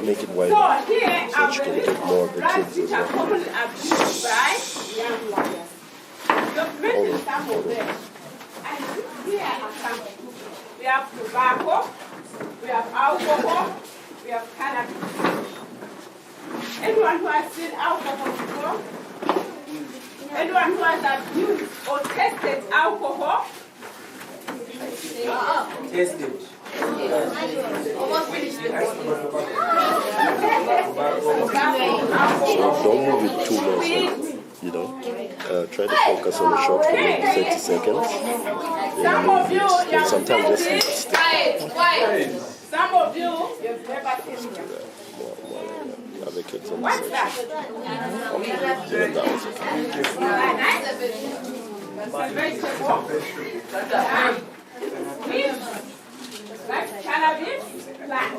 make it wider So here so you can get more of the kids as well. commonly abused by young liars. Documenting some of them. And here are some. We have tobacco, we have alcohol, we have cannabis. Anyone who has seen alcohol before? Anyone who has abused or tested alcohol? Tested. So don't move it too much. You know, try to focus on the shot for maybe 30 seconds. Then move it. And sometimes just leave it still. Some of you've never seen them. Other kids on the What's section. that? That's cannabis plant.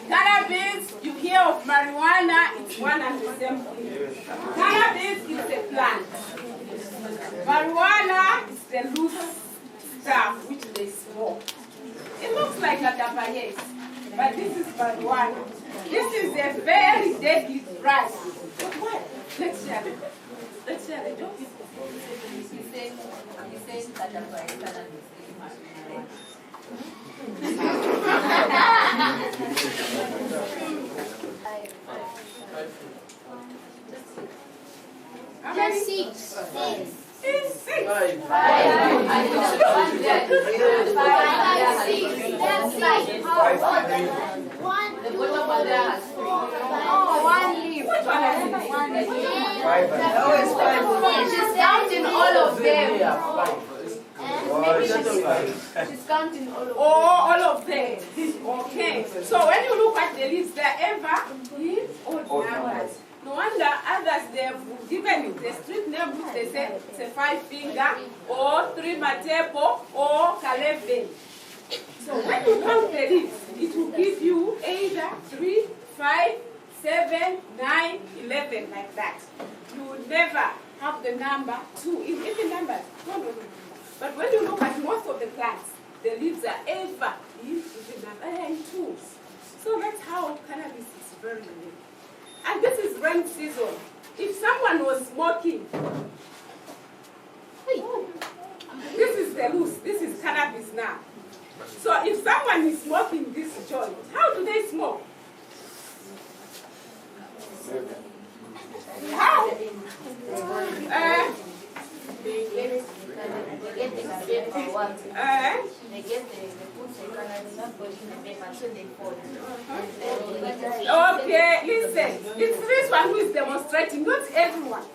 Cannabis, you hear of marijuana, it's one and the same thing. Cannabis is a plant. Marijuana is the loose stuff which they smoke. It looks like a tapayes, but this is marijuana. This is a very deadly drug. But what? Let's share it. Let's share it. He says that cannabis How many? Six. It's six. She's counting all of them. She's counting all of them. Oh, all of them. Okay. So when you look at the list, they're ever in odd numbers. No wonder others they've given you the street name which they say it's a 5 finger or 3 matepo or kalebe. So when you count the list, it will give you either 3, 5, 7, 9, 11 like that. You will never have the number 2 in even numbers. No. But when you look at most of the plants, the leaves are ever in twos. So that's how cannabis is very unique. And this is rain season. If someone was smoking, this is the loose, this is cannabis now. So if someone is smoking this joint, how do they smoke? How? They get the paper once. They get the food cannabis not put in the paper, so they fold. Okay, listen. It's this one who is demonstrating, not everyone.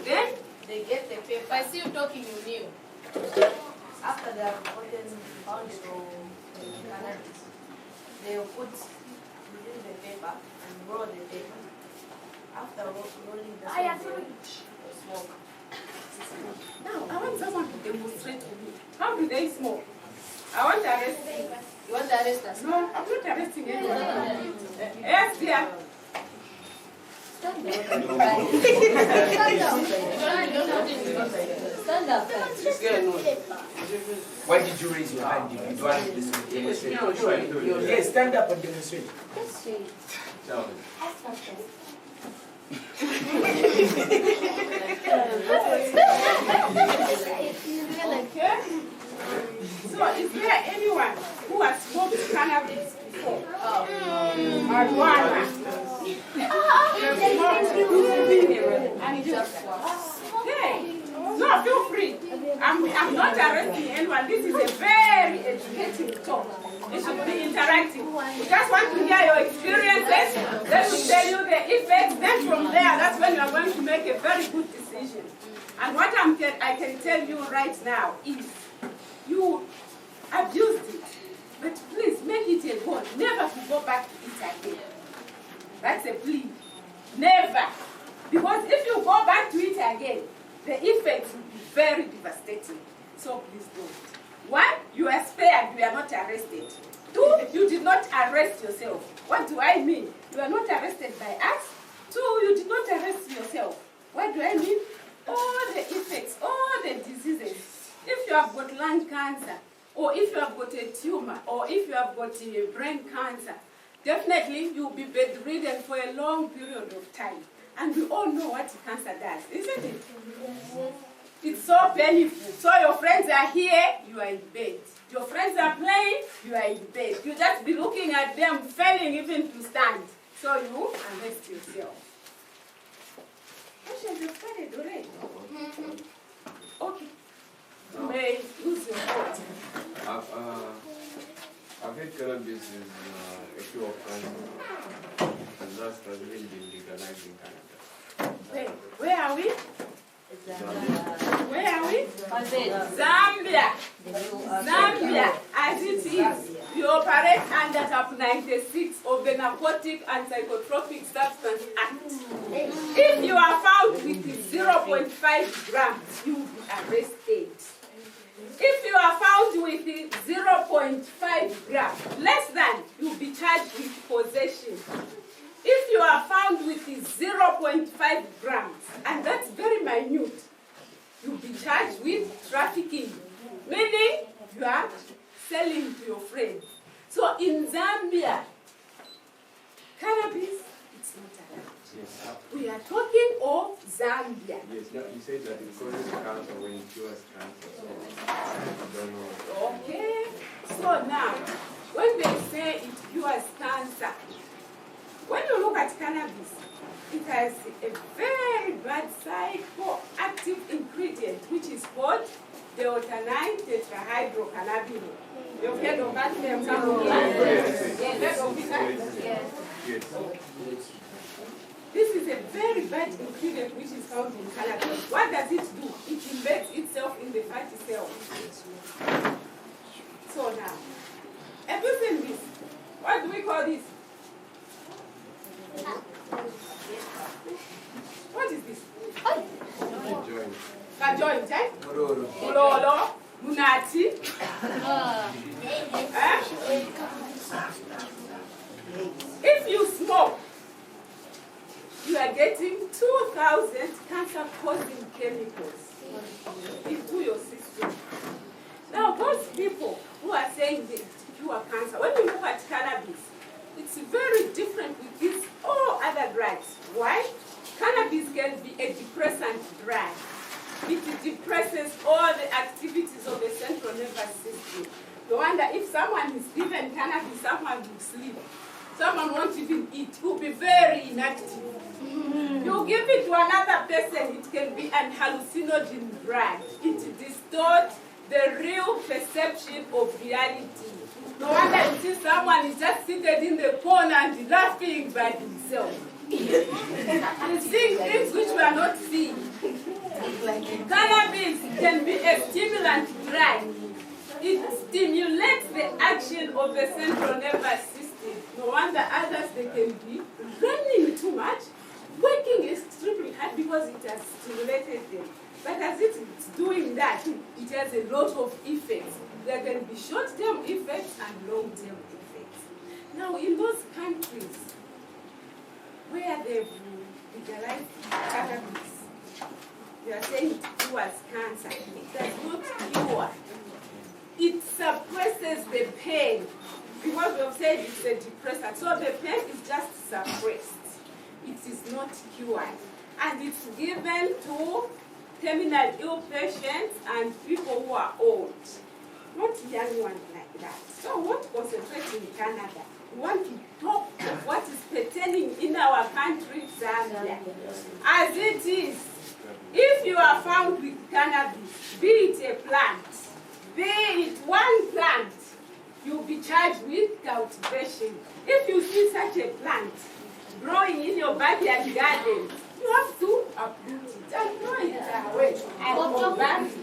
Then they get the paper. I see you talking, you knew. After they have gotten found the cannabis, they will put within the paper and roll the paper. After rolling the paper, they smoke. now I want someone to demonstrate to me. How do they smoke? I want to arrest them. You want to arrest us? No, I'm not arresting anyone. Yes, dear. Stand up. Why did you raise your hand? Did you want this to demonstrate? Yes, stand up and demonstrate. Okay. So, is there anyone who has smoked cannabis before? Marijuana. And just okay. No, feel free. I'm not arresting anyone. This is a very educative talk. It should be interactive. We just want to hear your experiences. Then we tell you the effects. Then from there, that's when you are going to make a very good decision. And what I can tell you right now is you abused it. But please make it a goal. Never to go back to it again. That's a plea. Never. Because if you go back to it again, the effects will be very devastating. So please don't. 1, you are spared, you are not arrested. 2, you did not arrest yourself. What do I mean? You are not arrested by us. 2, you did not arrest yourself. What do I mean? All the effects, all the diseases. If you have got lung cancer, or if you have got a tumor, or if you have got a brain cancer, definitely you'll be bedridden for a long period of time. And we all know what cancer does, isn't it? It's so painful. So your friends are here, you are in bed. Your friends are playing, you are in bed. You just be looking at them, failing even to stand. So you arrest yourself. Questions have started already? Okay. You may use your vote. I've heard cannabis is a cure of cancer, and that's really been legalized in Canada. Where are we? Where are we? Zambia. Zambia, as it is, we operate under Chapter 96 of the Narcotic and Psychotropic Substance Act. If you are found with 0.5 grams, you will be arrested. If you are found with 0.5 grams, less than, you will be charged with possession. If you are found with 0.5 grams, and that's very minute, you'll be charged with trafficking, meaning you are selling to your friends. So in Zambia, cannabis, it's not allowed. Yes. We are talking of Zambia. Yes, no, you said that it causes cancer when it cures cancer, so I don't know. Okay, so now, when they say it cures cancer, when you look at cannabis, it has a very bad psychoactive ingredient, which is called delta-9 tetrahydrocannabinol. You've heard of that name? Yes. This is a very bad ingredient which is found in cannabis. What does it do? It embeds itself in the fatty cells. So now, have you seen this? What do we call this? What is this? A joint, eh? Mulolo, munati. If you smoke, you are getting 2,000 cancer-causing chemicals into your system. Now, those people who are saying they cure cancer, when you look at cannabis, it's very different with these all other drugs. Why? Cannabis can be a depressant drug. It depresses all the activities of the central nervous system. No wonder if someone is given cannabis, someone will sleep. Someone won't even eat. Will be very inactive. You give it to another person, it can be an hallucinogen drug. It distorts the real perception of reality. No wonder you see someone is just seated in the corner and laughing by himself. And seeing things which we are not seeing. Cannabis can be a stimulant drug. It stimulates the action of the central nervous system. No wonder others, they can be running too much, working extremely hard because it has stimulated them. But as it's doing that, it has a lot of effects. There can be short-term effects and long-term effects. Now, in those countries where they've legalized cannabis, they are saying it cures cancer. It does not cure. It suppresses the pain. Because we have said it's a depressant. So the pain is just suppressed. It is not cured. And it's given to terminal ill patients and people who are old. Not young ones like that. So we want to concentrate in Canada. We want to talk of what is pertaining in our country, Zambia. As it is, if you are found with cannabis, be it a plant, be it one plant, you'll be charged with cultivation. If you see such a plant growing in your backyard garden, you have to uproot it and throw it away and plant it.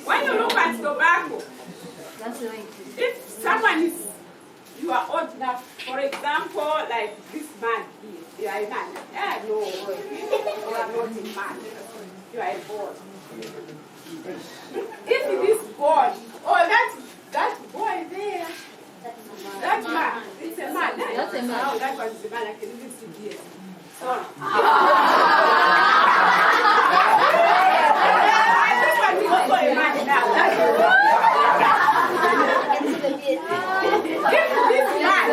When you look at tobacco, if someone is, you are old enough, for example, like this man here, you are a man. Yeah, no, you are not a man. You are a boy. If this boy, that boy there, that man, it's a man. That's a man. Oh, that one is a man. I can even see here. Sorry. This one is also a man now. If this man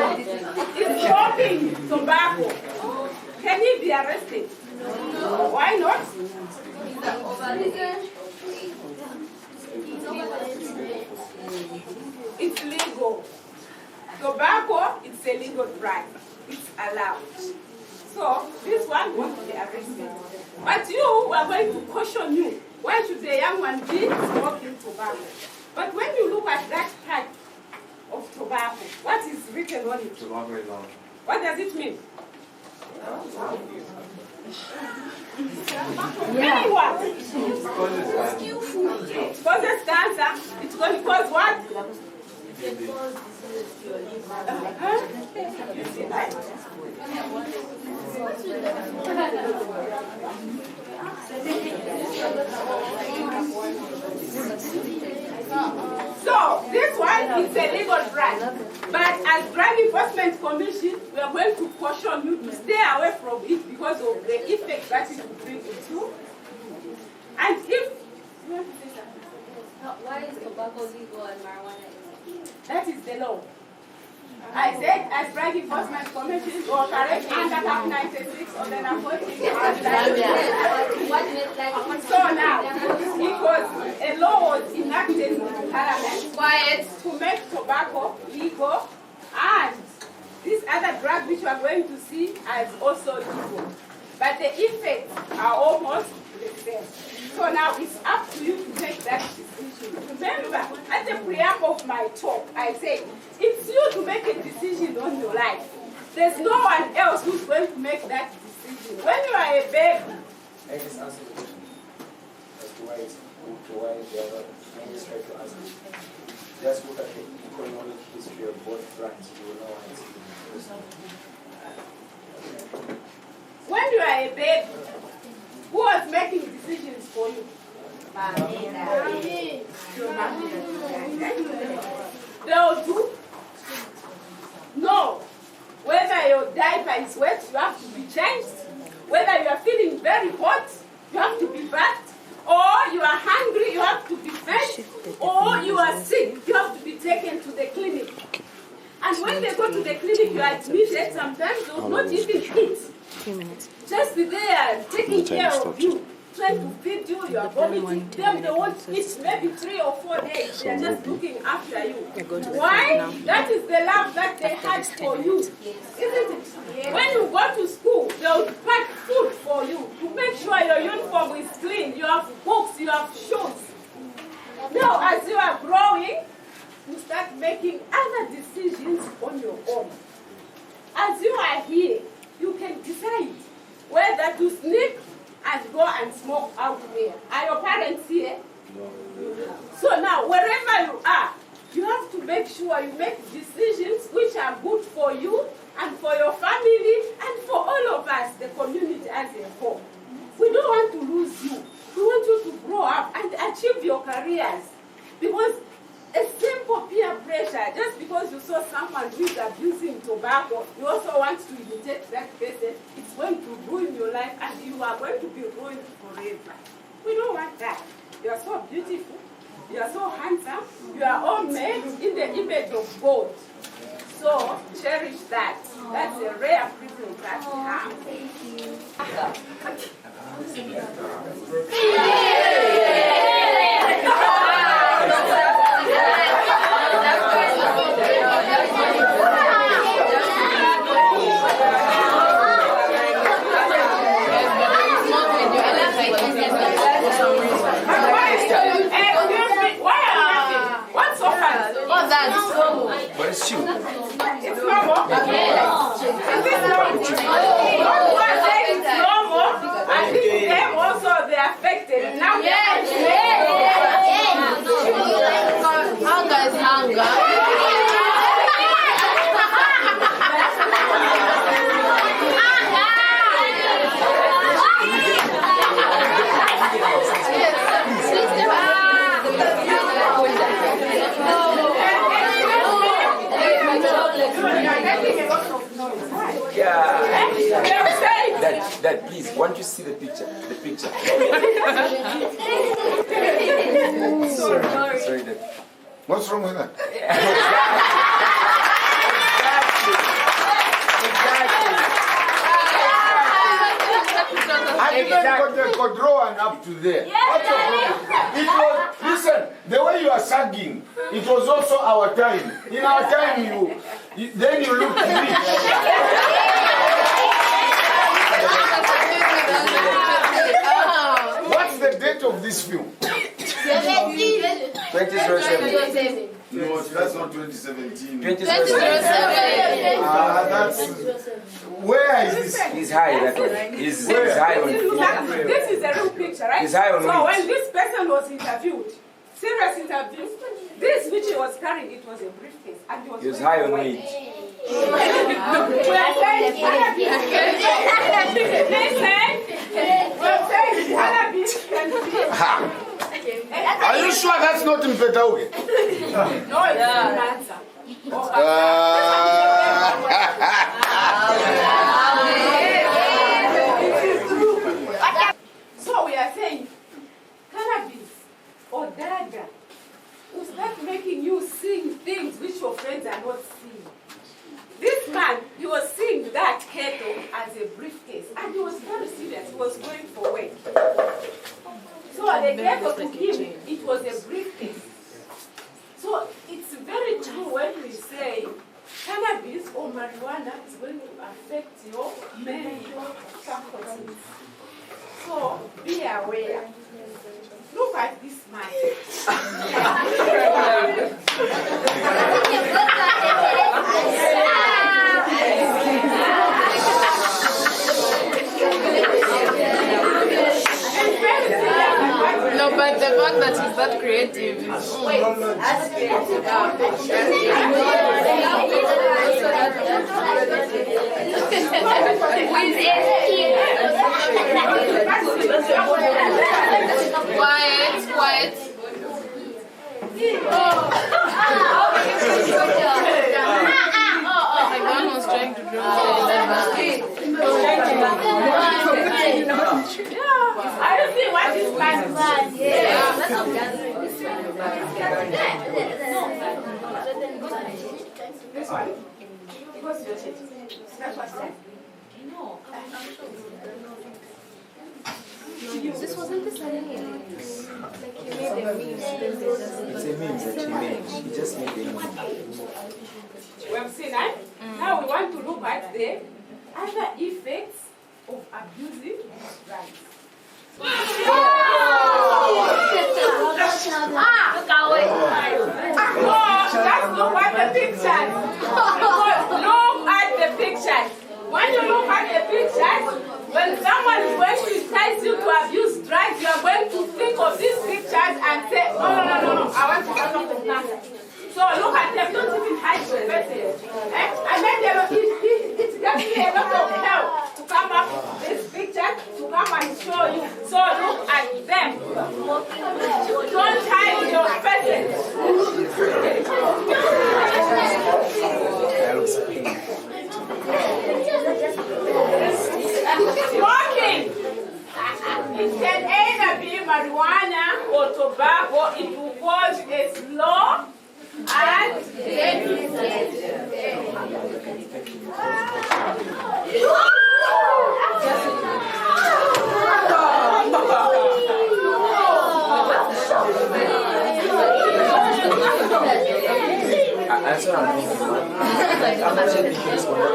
is smoking tobacco, can he be arrested? No. Why not? It's legal. Tobacco, it's a legal drug. It's allowed. So this one won't be arrested. But we are going to caution you. Why should the young one be smoking tobacco? But when you look at that type of tobacco, what is written on it? Tobacco is on. What does it mean? Meaning what? It causes cancer. It's going to cause what? You see that? So this one is a legal drug. But as Drug Enforcement Commission, we are going to caution you to stay away from it because of the effect that it will bring you. And if you want to say something. Why is tobacco legal and marijuana illegal? That is the law. I said, as Drug Enforcement Commission, we operate under Cap 96 of the Narcotics Act. So now, because a law was enacted in Parliament to make tobacco legal, and these other drugs which we are going to see as also legal. But the effects are almost the same. So now it's up to you to make that decision. Remember, at the preamble of my talk, I said, it's you to make a decision on your life. There's no one else who's going to make that decision. When you are a baby, I just answer the question as to why it's why the other man is trying to answer. Just look at the economic history of both brands. You will know why it's when you are a baby, who was making decisions for you? They'll do. No. Whether your diaper is wet, you have to be changed. Whether you are feeling very hot, you have to be bathed. Or you are hungry, you have to be fed. Or you are sick, you have to be taken to the clinic. And when they go to the clinic, you are admitted. Sometimes they will not even eat. 3 minutes. Just there, taking care of you, trying to feed you, you are vomiting them, they won't eat maybe 3 or 4 days. They are just looking after you. Why? That is the love that they had for you. Isn't it? When you go to school, they'll pack food for you to make sure your uniform is clean, you have books, you have shoes. Now, as you are growing, you start making other decisions on your own. As you are here, you can decide whether to sleep and go and smoke out there. Are your parents here? No. So now, wherever you are, you have to make sure you make decisions which are good for you and for your family and for all of us, the community as a whole. We don't want to lose you. We want you to grow up and achieve your careers. Because a simple peer pressure, just because you saw someone who is abusing tobacco, you also want to imitate that person, it's going to ruin your life and you are going to be ruined forever. We don't want that. You are so beautiful, you are so handsome, you are all made in the image of God. So cherish that. That's a rare privilege that we have. But it's true. It's normal. Is this normal? It's normal. And this them also they affected. Now Hunger is hunger. Dad, please, why don't you see the picture? The picture. Sorry, Dad. What's wrong with that? I didn't got the control up to there. What's your problem? It was, listen, the way you are sagging, it was also our time. In our time, then you look rich. What's the date of this film? 2007. No, that's not 2017. 2007. That's... Where is this? He's high, that one. He's high on This is a real picture, right? He's high on so it. when this person was interviewed, serious interview, this which he was carrying, it was a briefcase. And he was high on it. We are saying cannabis can be. Are you sure that's not in Petauke? No, it's not answer. So we are saying cannabis or dagger will start making you seeing things which your friends are not seeing. This man, he was seeing that kettle as a briefcase, and he was very serious. He was going for weight. So the kettle to him, it was a briefcase. So it's very true when we say cannabis or marijuana is going to affect your mental faculties. So be aware. Look at this man. No, but the fact that he's that creative is quiet. Like one was trying to draw I don't see what this man is. This one. What's your shit? That's what I said. This wasn't the same. Like you made a meme. It's a meme that he made. He just made a meme. We have seen that. Now we want to look at the other effects of abusing drugs. Just look at the pictures. Look at the pictures. When you look at the pictures, when someone is going to entice you to abuse drugs, you are going to think of these pictures and say, no, I want to come up with nothing. So look at them, don't even hide your faces. And then it's definitely a lot of help to come up with this picture, to come and show you. So look at them. Don't hide your faces. Smoking. It can either be marijuana or tobacco. It will cause a slow and deadly death. That's what I'm thinking. I'm actually thinking it's one of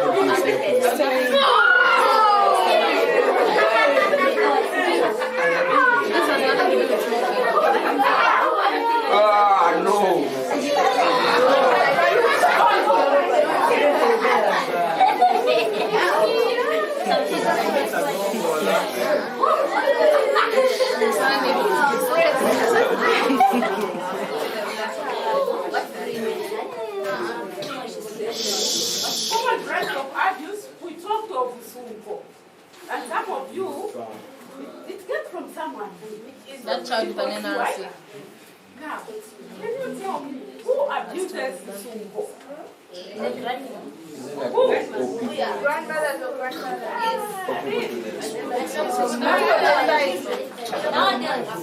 no. Common breast of abuse, we talked of Sunko. And some of you, it gets from someone. that child with an NRC. Now, can you tell me who abuses Sunko? Grandmothers or grandfathers?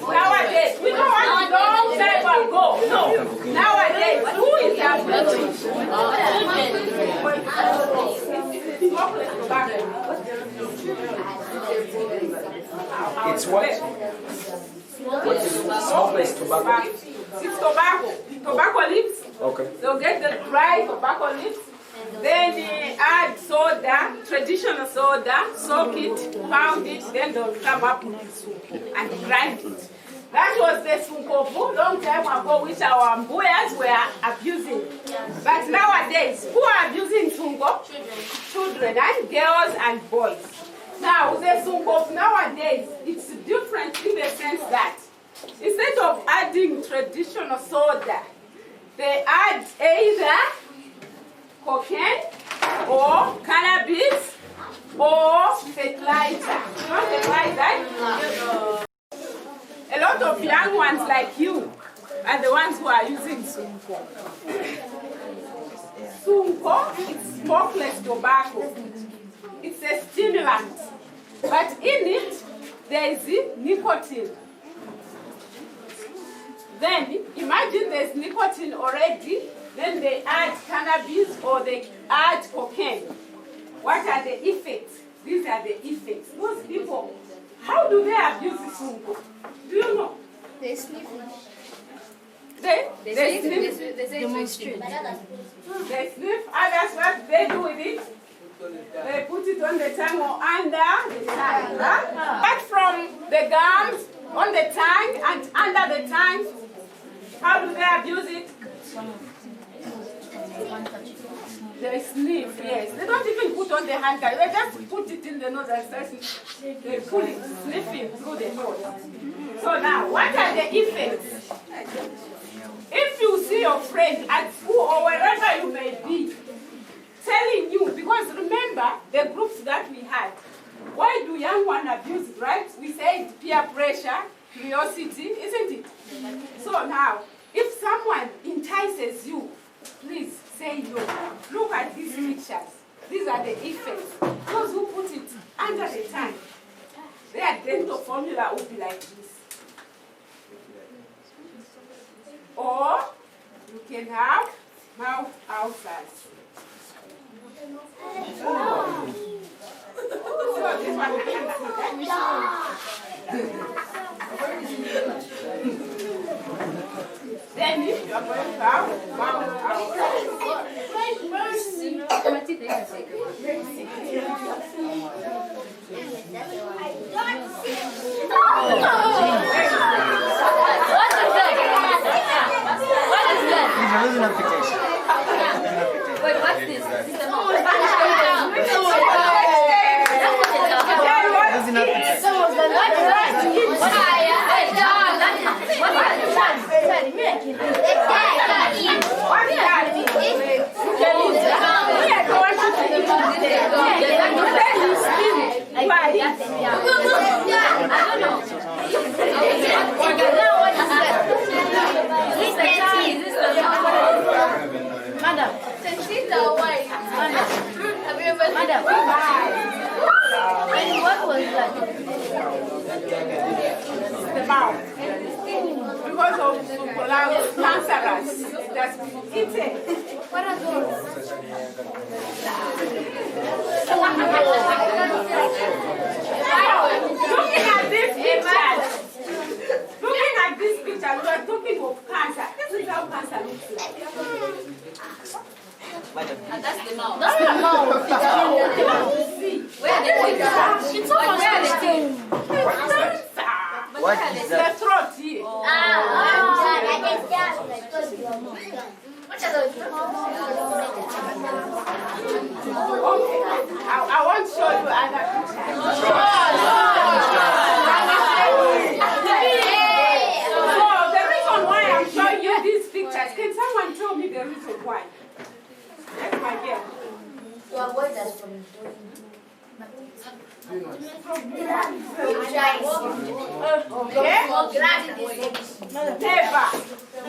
Nowadays, we don't want a long time ago. No. Nowadays, who is that? It's what? Smokeless tobacco. It's tobacco. Tobacco leaves. Okay. They'll get the dry tobacco leaves. Then add soda, traditional soda, soak it, pound it, then they'll come up with soup and grind it. That was the sunkobu long time ago, which our boys were abusing. But nowadays, who are abusing sunko? Children and girls and boys. Now, the sunkobu nowadays, it's different in the sense that instead of adding traditional soda, they add either cocaine or cannabis or fertilizer. You know fertilizer? A lot of young ones like you are the ones who are using sunko. Sunko is smokeless tobacco. It's a stimulant. But in it, there is nicotine. Then, imagine there's nicotine already, then they add cannabis or they add cocaine. What are the effects? These are the effects. Those people, how do they abuse sunko? Do you know? They sniff. They They sniff. demonstrate. They sniff. Others, what they do with it? They put it on the tongue or under the tongue. Apart from the gums, on the tongue and under the tongue, how do they abuse it? They sniff, yes. They don't even put on the handkerchief. They just put it in the nose and they pull it, sniffing through the nose. So now, what are the effects? If you see your friend at school or wherever you may be, telling you, because remember the groups that we had, why do young ones abuse it, right? We say it's peer pressure, curiosity, isn't it? So now, if someone entices you, please say no. Look at these pictures. These are the effects. Those who put it under the tongue, their dental formula will be like this. Or you can have mouth outside. So this one you can see Then if you are going to have mouth outside. He's losing application. Wait, what's this? This is the mouth. Losing application. Madam, Madam, what was that? The mouth. Because of cancerous, that's eaten. What are those? Looking at this picture, we are talking of cancer. This is how cancer looks like. And that's the mouth. That's the mouth. Where are the pictures? It's all on everything. What is The that? throat here. What are those? Okay. I want to show you other pictures. So the reason why I'm showing you these pictures, can someone tell me the reason why? That's my girl. To avoid us from Okay?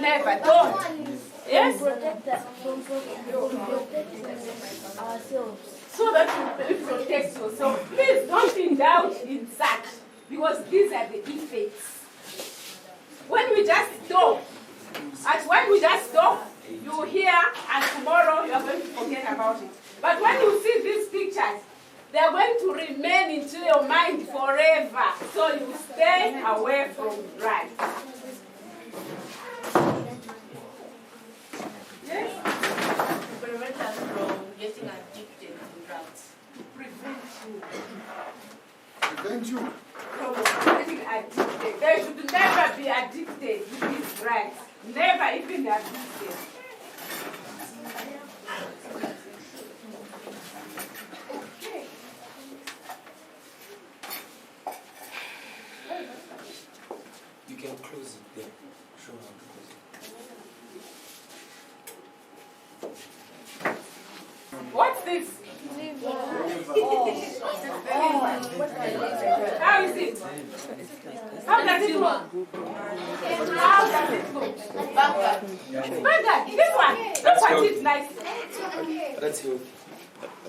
Never, don't. Yes? Protect ourselves. So that you protect yourself. Please don't indulge in such, because these are the effects. When we just stop, and when we just stop, you hear, and tomorrow you are going to forget about it. But when you see these pictures, they are going to remain into your mind forever. So you stay away from drugs. Yes? To prevent us from getting addicted to drugs. To prevent you Prevent you. from getting addicted. They should never be addicted to these drugs. Never even addicted. Okay. You can close it there. Show how to close it. What's this? How is it? How does it look? How does it look? Burger. This one. Look at it nicely. That's healthy.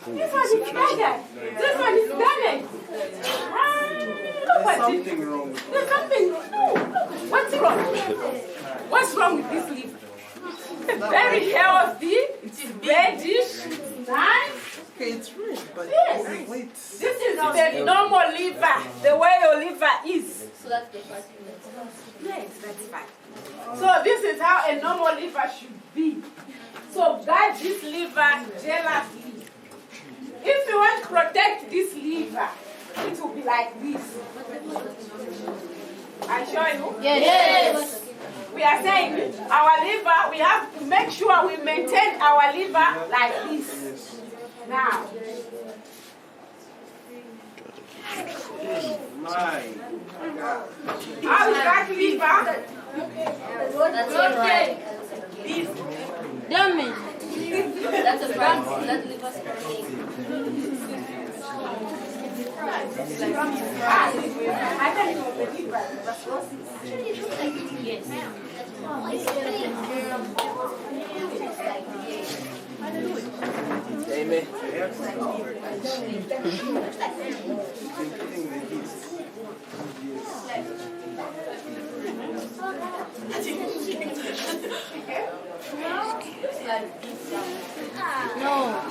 This one is burger. This one is damaged. Look at it. There's something wrong. What's wrong? What's wrong with this liver? It's very healthy. It's reddish. It's nice. Okay, it's red, but Yes. wait. This is the normal liver, the way your liver is. So that's the first thing. Yes, that's fine. So this is how a normal liver should be. So guard this liver jealously. If you want to protect this liver, it will be like this. I show you? Yes. We are saying our liver, we have to make sure we maintain our liver like this. Now, My God. how is that liver? That's okay. This. Damage. That's a problem. That liver's protein. I think it was the liver. Yes. Amen. No.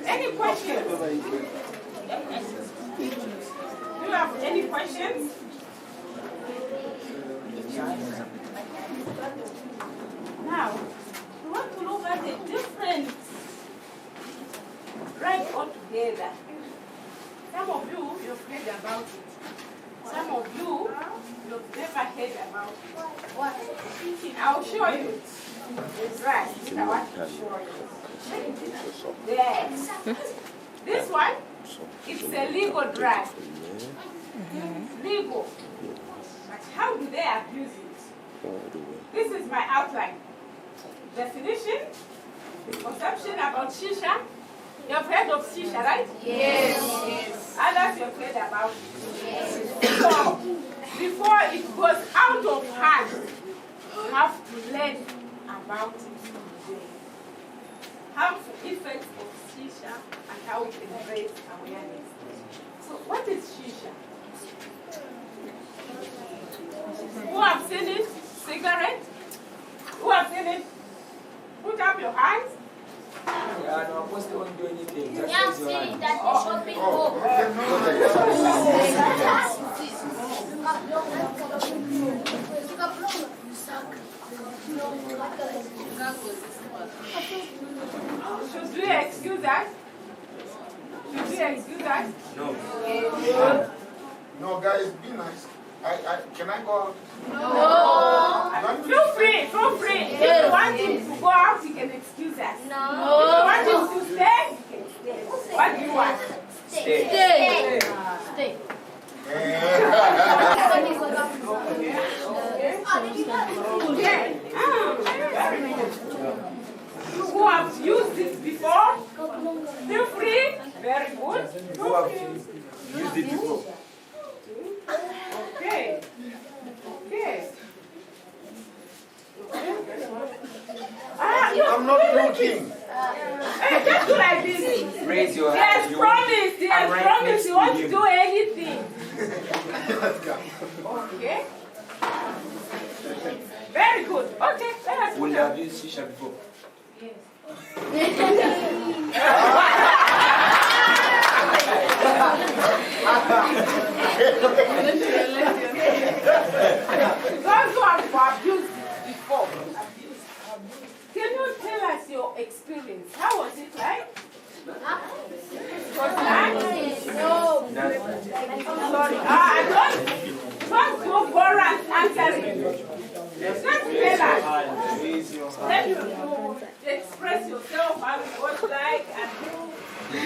Any questions? Do you have any questions? Now, we want to look at the difference right altogether. Some of you, you've heard about it. Some of you, you've never heard about it. What? I'll show you. It's right. I want to show you. Yes. This one, it's a legal drug. Legal. But how do they abuse it? This is my outline. Definition, conception about shisha. You've heard of shisha, right? Yes. Others you've heard about it. So, before it goes out of hand, you have to learn about it today. Harmful effects of shisha and how we can raise awareness. So, what is shisha? Who have seen it? Cigarette? Who have seen it? Put up your hands. Yeah, no, Apostle won't do anything. Just Yeah, raise your see hand. that the shopping mall. Should we excuse that? Should we excuse that? No. No, guys, be nice. Can I go out? No. Feel free, feel free. If you want him to go out, he can excuse us. If you want him to stay, he can stay. What do you want? Stay. Stay. Okay. Very good. You who have used this before, feel free. Very good. Who have used it before? Okay. Okay. anything. Hey, just do like this. Raise your He hand. has promised. He has right promised next he to won't him. do anything. Okay. Very good. Okay, let us Will put you up. have used shisha before? Those who have abused before. Can you tell us your experience? How was it like? It was nice? No. Sorry. Don't go Borat answering. Just tell us. Then you express yourself how it was like and who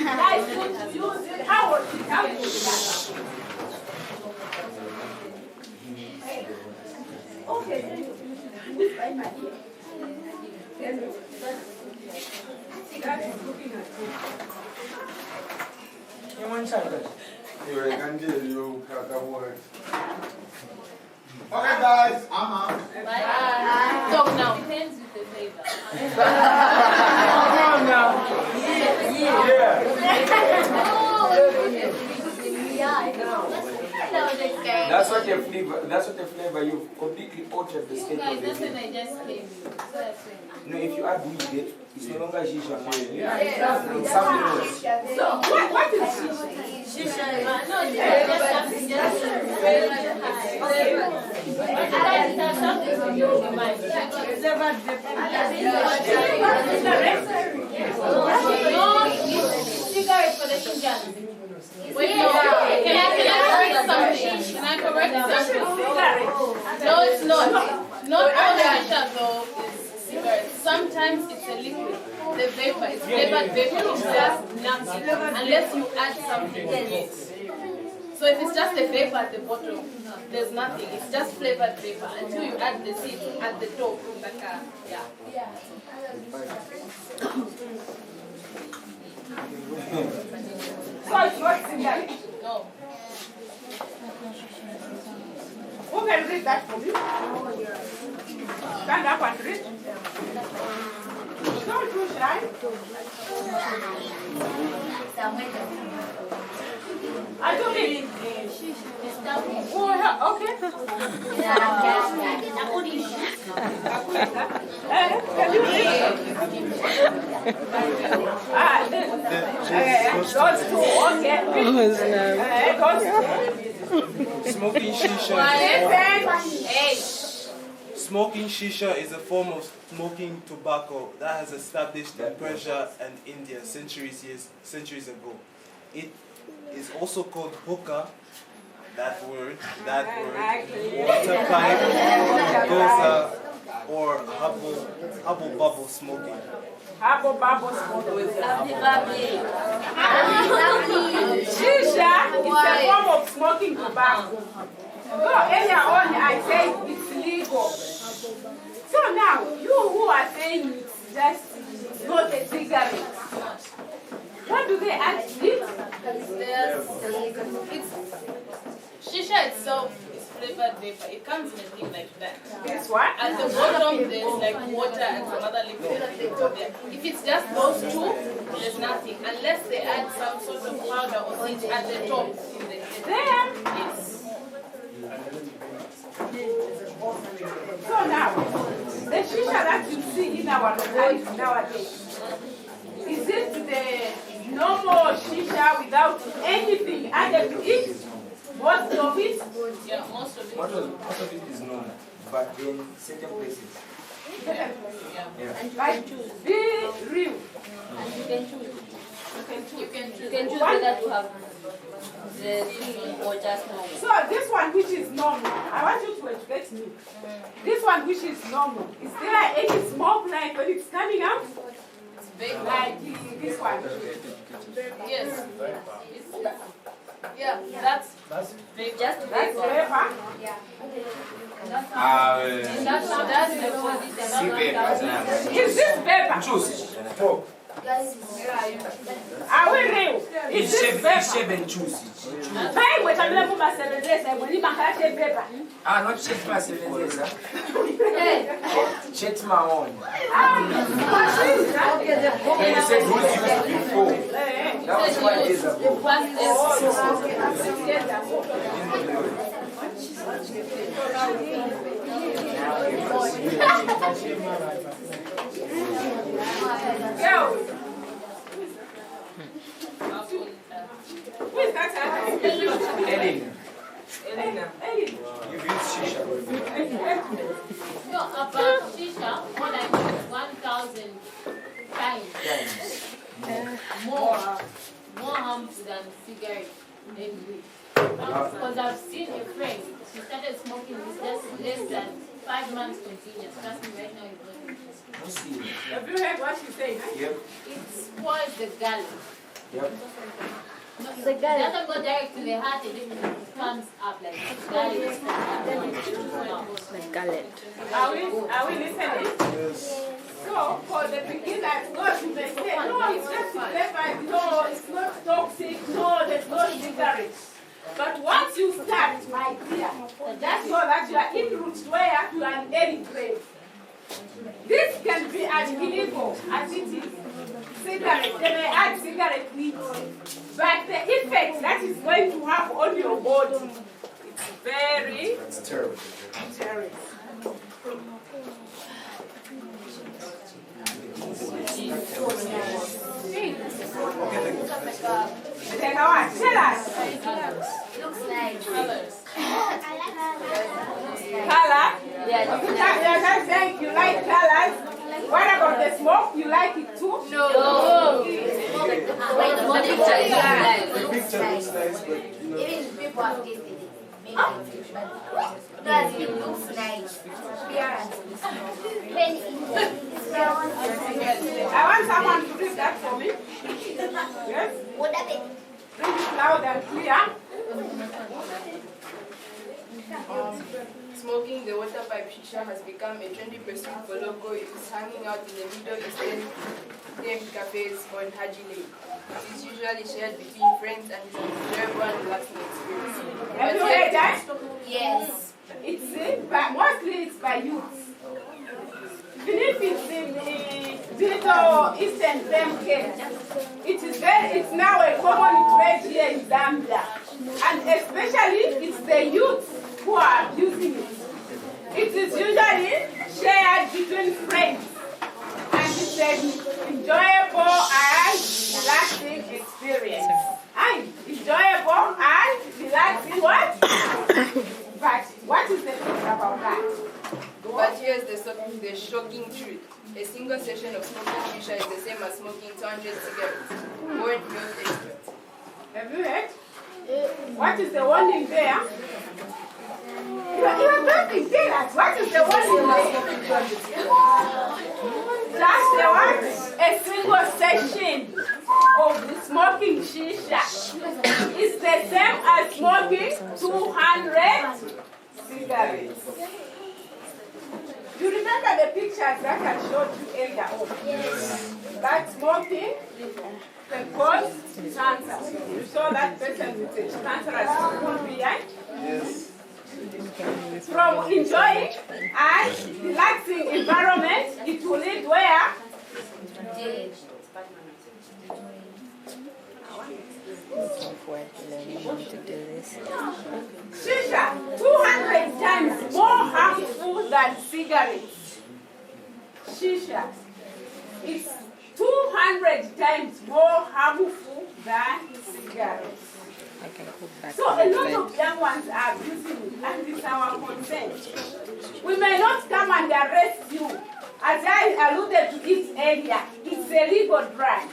guys put to use it. How was it? How did it start? Okay, then you this by my ear. That is looking at you. Okay, guys, I'm out. Talk now. Depends with the flavor. That's what the flavor you've completely altered the state Guys, of the that's when drink. I just came. So that's when. No, if you add weed, it's no longer shisha. It's So, what is shisha? No, just something just something to do with my No, cigarette for the Indians. Wait, no. Can I correct something? Can I correct something? No, it's not. Not all shisha though is cigarettes. Sometimes it's a liquid. The vapor is flavored vapor. It's just nothing unless you add something to it. So if it's just the vapor at the bottom, there's nothing. It's just flavored vapor until you add the seed at the top. Like yeah. So it's not cigarette. No. Who can read that for me? Stand up and read. Don't too shy. I don't mean. Oh, yeah, okay. Can you read? Those two, okay. Those two. Smoking shisha. Hey. Smoking shisha is a form of smoking tobacco that has established in Persia and India centuries ago. It is also called hookah, water pipe, goza, or hubble bubble smoking. Hubble bubble smoking. Shisha is a form of smoking tobacco. So earlier on I said it's legal. So now, you who are saying it's just not a cigarette, what do they add to it? Shisha itself is flavored vapor. It comes in a thing like that. This one? At the bottom, there's like water and some other liquid. If it's just those two, there's nothing. Unless they add some sort of powder or seed at the top. There. Yes. So now, the shisha that you see in our life nowadays, is it the normal shisha without anything added to it? Most of it? Yeah, most of it. Most of it is normal, but in certain places. Yeah. Like, be real. And you can choose. You can choose. You can choose whether to have the thing or just normal. So this one which is normal, I want you to educate me. This one which is normal, is there any smoke like when it's coming out? It's big. Like this one? Yes. Yeah, that's big. Just That's vapor. vapor. That's the Is this vapor? Guys, Are we real? Is this paper? Seven choose. Hey, we can level by 7 days and when you have paper. Ah, not check my 7 days. Check my own. When you said who's used before, that was 5 days ago. Go. Who is that? Elena, you've used shisha before. No, about shisha, more than 1,000 times. More harmful than cigarette every week. Because I've seen a friend, she started smoking this just less than 5 months continuous. Trust me, right now it's not interesting. Have you heard what she said? Yep. It spoils the galley. Yep. No, it doesn't go direct to the heart, it comes up like galley. Like gullet. Are we listening? So, for the beginners, God, you may say, no, it's just flavor, no, it's not toxic, no, there's no cigarettes. But once you start, my dear, just know that you are en route where to an early grave. This can be as illegal as it is. Cigarette, they may add cigarette weed, but the effect that is going to have on your body, it's very It's terrible. terrible. Tell us. looks like Colors. Color? You're not saying you like colors. What about the smoke? You like it too? No. the picture is nice. The picture looks nice, but Even people have tasted it. Maybe confusion. Does it looks nice? Appearance. When it I want someone to read that for me. Yes? what of it? Read it loud and clear. Smoking the water pipe shisha has become a trendy pursuit for local youths hanging out in the Middle Eastern themed cafes on Haji Lake. It is usually shared between friends and is an enjoyable and relaxing experience. Have you heard that? Yes. It's mostly it's by youths. Even if it's in the Middle Eastern them case, it's now a common trade here in Zambia. And especially it's the youths who are using it. It is usually shared between friends. And it's an enjoyable and relaxing experience. And enjoyable and relaxing what? But what is the truth about that? But here's the shocking truth. A single session of smoking shisha is the same as smoking 200 cigarettes. Warned health experts. Have you heard? What is the warning there? You are talking, tell us. What is the warning there? Just the one, a single session of the smoking shisha is the same as smoking 200 cigarettes. You remember the pictures that I showed you earlier on? Yes. That smoking can cause cancer. You saw that person with a cancerous wound behind? yes. From enjoying and relaxing environment, it will lead where? Shisha, 200 times more harmful than cigarettes. Shisha is 200 times more harmful than cigarettes. So a lot of young ones are using it, and it's our consent. We may not come and arrest you. As I alluded to it earlier, it's a legal drug.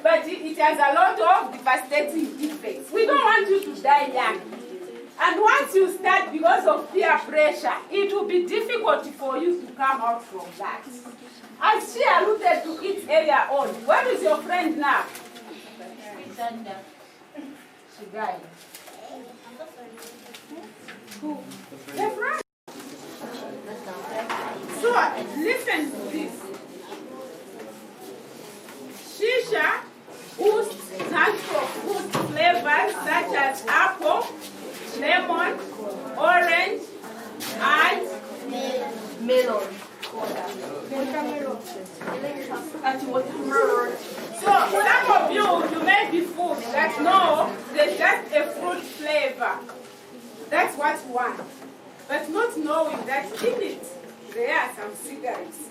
But it has a lot of devastating effects. We don't want you to die young. And once you start because of peer pressure, it will be difficult for you to come out from that. As she alluded to it earlier on, where is your friend now? She died. Who? The friend. So, listen to this. shisha stands for fruit flavors such as apple, lemon, orange, and Melon. so some of you may be food that know there's just a fruit flavor. That's what you want. But not knowing that in it there are some cigarettes.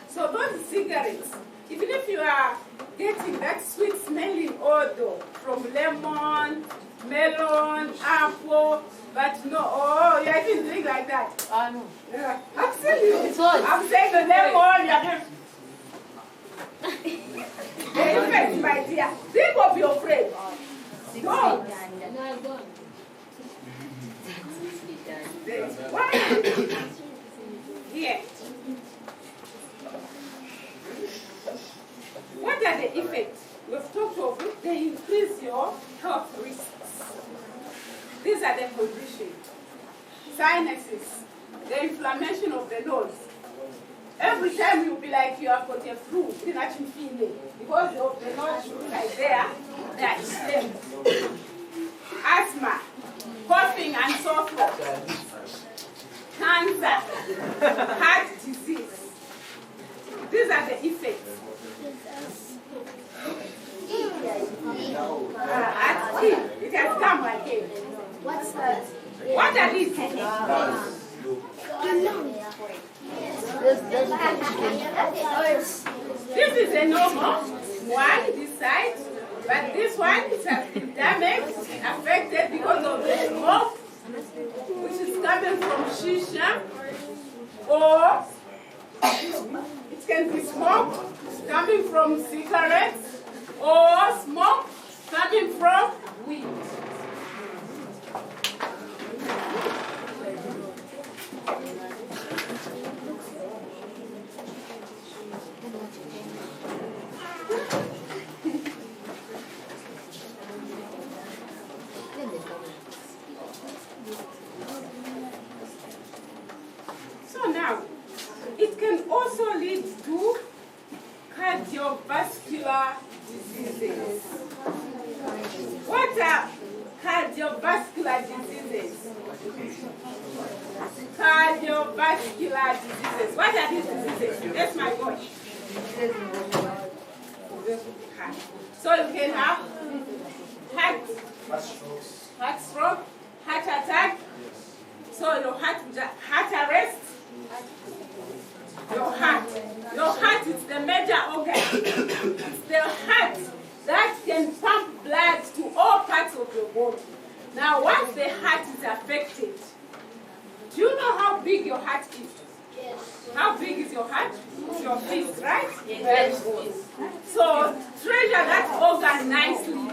So those cigarettes, even if you are getting that sweet smelling odor from lemon, melon, apple, but no, oh, you're even doing like that. I know. Yeah, I'm saying you. It's hot. I'm saying the lemon, you're the effect, my dear. Think of your friend. Don't. Why? Here. What are the effects? We've talked of it. They increase your health risks. These are the conditions. Sinuses, the inflammation of the nose. Every time you'll be like you have got a flu, you're not feeling because of the nose right there, that is them. Asthma, coughing and so forth. Cancer, heart disease. These are the effects. It has come again. What's that? What are these? This is a normal one, this side, but this one has been damaged, affected because of the smoke, which is coming from shisha, or it can be smoke coming from cigarettes, or smoke coming from weed. So now, it can also lead to cardiovascular diseases. What are cardiovascular diseases? Cardiovascular diseases. What are these diseases? That's my boy. So you can have heart stroke, heart attack. So your heart arrest. Your heart is the major organ. It's the heart that can pump blood to all parts of your body. Now, once the heart is affected, do you know how big your heart is? Yes. How big is your heart? Your fist, right? Yes. Very good. So, treasure that organ nicely.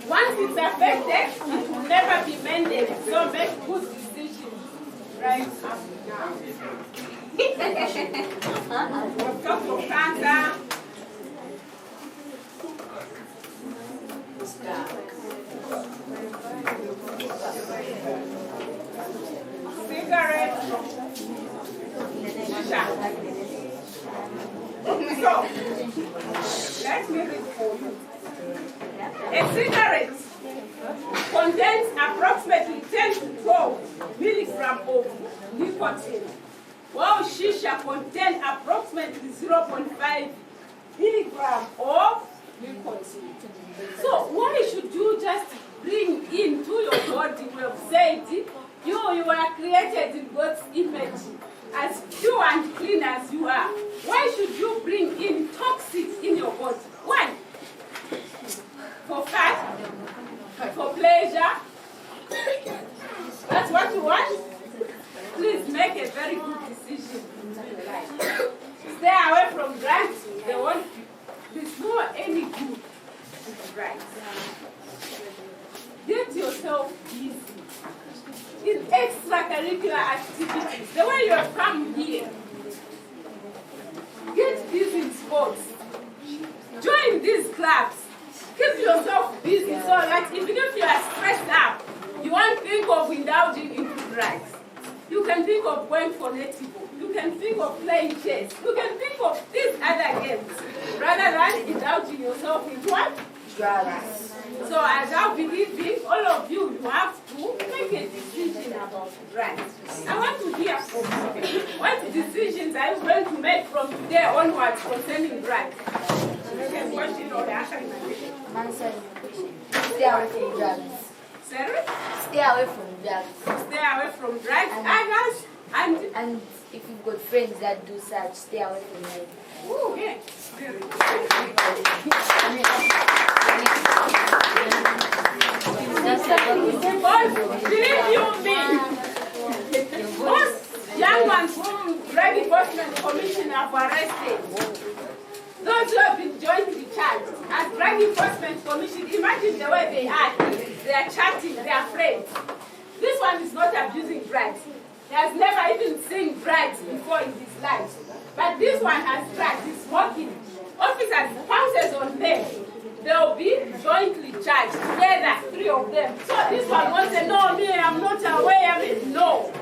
Once it's affected, it will never be mended. So, make good decisions. Right? We've talked of cancer. Cigarette. So, let me read for you. A cigarette contains approximately 10 to 12 milligrams of nicotine, while shisha contains approximately 0.5 milligrams of nicotine. So why should you just bring into your body? We have said you are created in God's image, as pure and clean as you are. Why should you bring in toxics in your body? Why? For fat? For pleasure? That's what you want? Please make a very good decision in your life. Stay away from drugs. They won't. There's no any good with drugs. Get yourself busy in extracurricular activities. The way you have come here. Get busy in sports. Join these clubs. Keep yourself busy so that even if you are stressed out, you won't think of indulging into drugs. You can think of going for netball. You can think of playing chess. You can think of these other games. rather than indulging yourself in what? Drugs. So as I believe all of you, you have to make a decision about drugs. I want to hear from you. What decisions are you going to make from today onwards concerning drugs? Okay, question or answer in addition. Stay away from drugs. Sorry? Stay away from drugs. Stay away from drugs. Others and if you've got friends that do such, stay away from them. Ooh, yeah. Very good. Believe you me, most young ones whom Drug Enforcement Commission have arrested, those who have been jointly charged as Drug Enforcement Commission, imagine the way they are. They are chatting, they are friends. This one is not abusing drugs. He has never even seen drugs before in his life. But this one has drugs, he's smoking. Officers pounces on them. They'll be jointly charged together, 3 of them. So this one won't say, no, me, I'm not aware of it. No.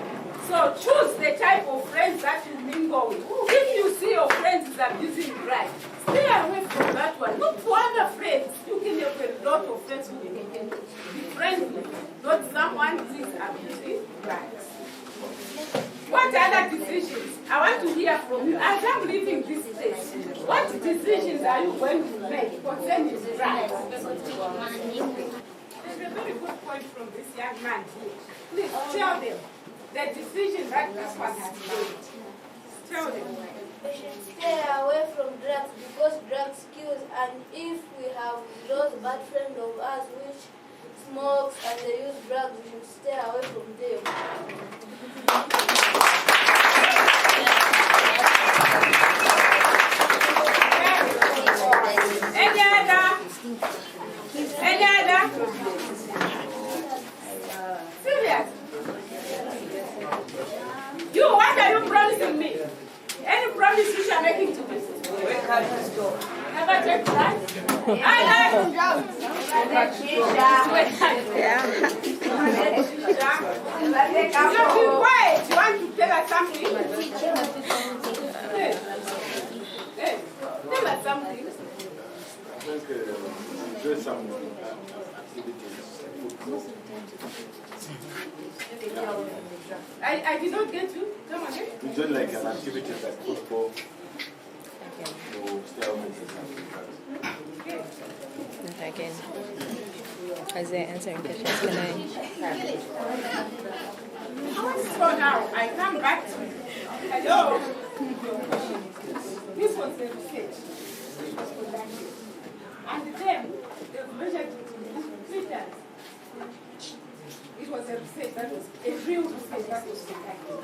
So choose the type of friends that you mingle with. If you see your friends is abusing drugs, stay away from that one. Look for other friends. You can have a lot of friends who you can be friends with, not someone who is abusing drugs. What other decisions? I want to hear from you. As I'm leaving this place, what decisions are you going to make concerning drugs? There's a very good point from this young man here. Please tell them the decision that this one has made. Tell them. We should stay away from drugs because drugs kills, and if we have those bad friends of us which smokes and they use drugs, we should stay away from them. Any other? Serious? You, what are you promising me? Any promise you are making to me? Never take drugs? I like drugs. You be quiet. You want to tell us something? Hey, tell us something. Do some activities. I did not get you. Come again. We do like an activity like football. So stay away from drugs. Not again. As they're answering questions, can I? So now I come back to you. Hello. This was the research. And then they measured it in meters. It was a research that was a real research that was conducted.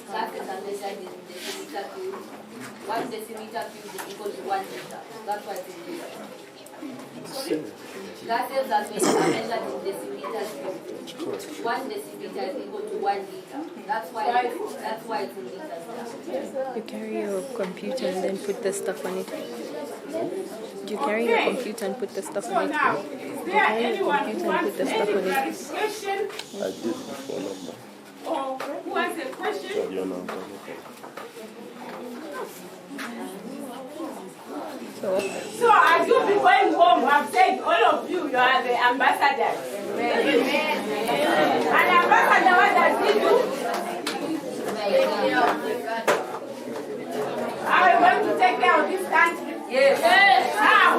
Classes are measured in decimeter cube. 1 decimeter cube is equal to 1 liter. That's why it's in liters. Classes are measured in decimeter cube. 1 decimeter is equal to 1 liter. That's why it's in liters. You carry your computer and then put the stuff on it. Do you carry your computer and put the stuff on it? Now, is there anyone who wants any clarification? I did before number. Or who has a question? So your number. So as you be going home, I've said all of you, you are the ambassadors. Amen. An ambassador, what does he do? Are we going to take care of this country? Yes. How?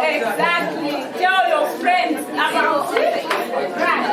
Exactly. Tell your friends about it. Right.